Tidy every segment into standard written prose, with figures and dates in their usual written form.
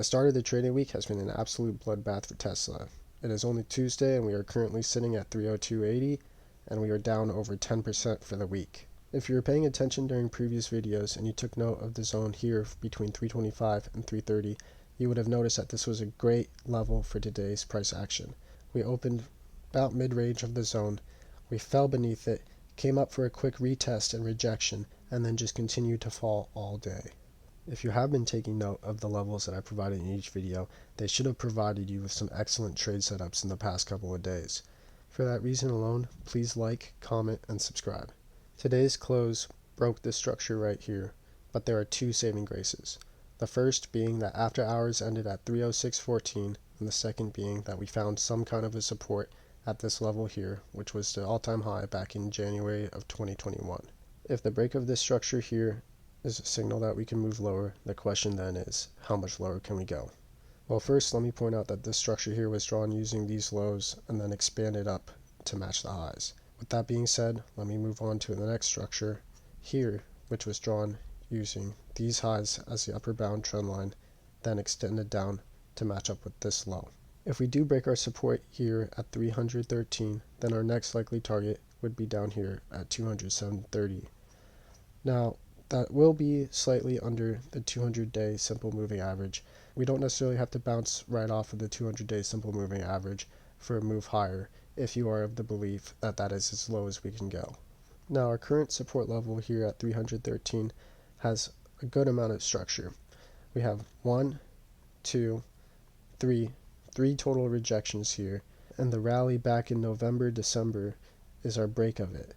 The start of the trading week has been an absolute bloodbath for Tesla. It is only Tuesday and we are currently sitting at 302.80 and we are down over 10% for the week. If you were paying attention during previous videos and you took note of the zone here between 325 and 330, you would have noticed that this was a great level for today's price action. We opened about mid-range of the zone, we fell beneath it, came up for a quick retest and rejection, and then just continued to fall all day. If you have been taking note of the levels that I provided in each video, they should have provided you with some excellent trade setups in the past couple of days. For that reason alone, please like, comment, and subscribe. Today's close broke this structure right here, but there are two saving graces. The first being that after hours ended at 306.14, and the second being that we found some kind of a support at this level here, which was the all-time high back in January of 2021. If the break of this structure here is a signal that we can move lower, the question then is, how much lower can we go? Well, first let me point out that this structure here was drawn using these lows and then expanded up to match the highs. With that being said, let me move on to the next structure here, which was drawn using these highs as the upper bound trend line, then extended down to match up with this low. If we do break our support here at 313, then our next likely target would be down here at 207.30. Now, that will be slightly under the 200-day simple moving average. We don't necessarily have to bounce right off of the 200-day simple moving average for a move higher if you are of the belief that that is as low as we can go. Now, our current support level here at 313 has a good amount of structure. We have 1, 2, 3 total rejections here, and the rally back in November, December is our break of it.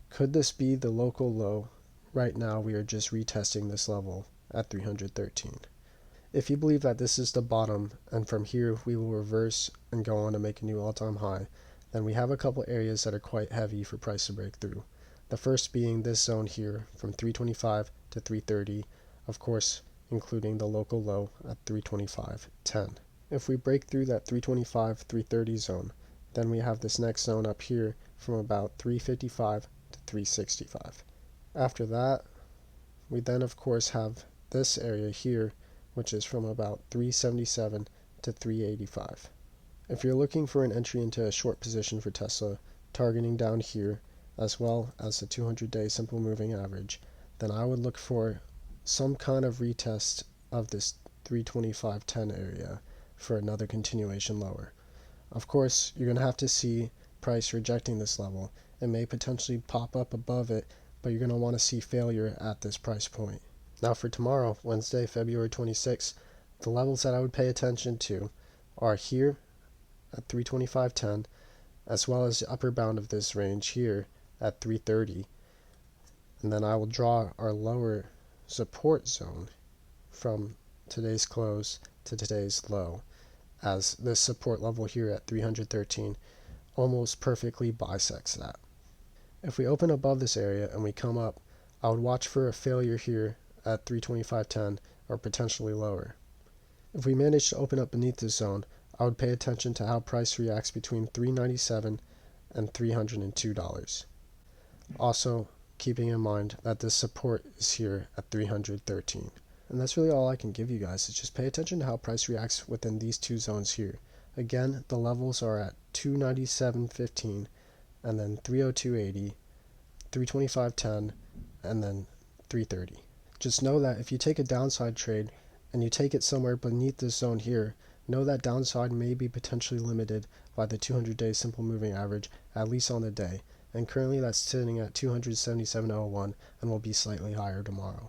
Could this be the local low? Right now we are just retesting this level at 313. If you believe that this is the bottom and from here we will reverse and go on to make a new all-time high, then we have a couple areas that are quite heavy for price to break through. The first being this zone here from 325 to 330, of course including the local low at 325.10. If we break through that 325-330 zone, then we have this next zone up here from about 355 to 365. After that, we then of course have this area here, which is from about 377 to 385. If you're looking for an entry into a short position for Tesla, targeting down here, as well as the 200-day simple moving average, then I would look for some kind of retest of this 325.10 area for another continuation lower. Of course, you're going to have to see price rejecting this level. It may potentially pop up above it, but you're going to want to see failure at this price point. Now for tomorrow, Wednesday, February 26th, the levels that I would pay attention to are here at 325.10, as well as the upper bound of this range here at 330. And then I will draw our lower support zone from today's close to today's low, as this support level here at 313 almost perfectly bisects that. If we open above this area and we come up, I would watch for a failure here at 325.10 or potentially lower. If we manage to open up beneath this zone, I would pay attention to how price reacts between $397 and $302. Also, keeping in mind that this support is here at 313. And that's really all I can give you guys, is just pay attention to how price reacts within these two zones here. Again, the levels are at 297.15 and then 302.80, 325.10, and then 330. Just know that if you take a downside trade and you take it somewhere beneath this zone here, know that downside may be potentially limited by the 200-day simple moving average, at least on the day. And currently that's sitting at 277.01 and will be slightly higher tomorrow.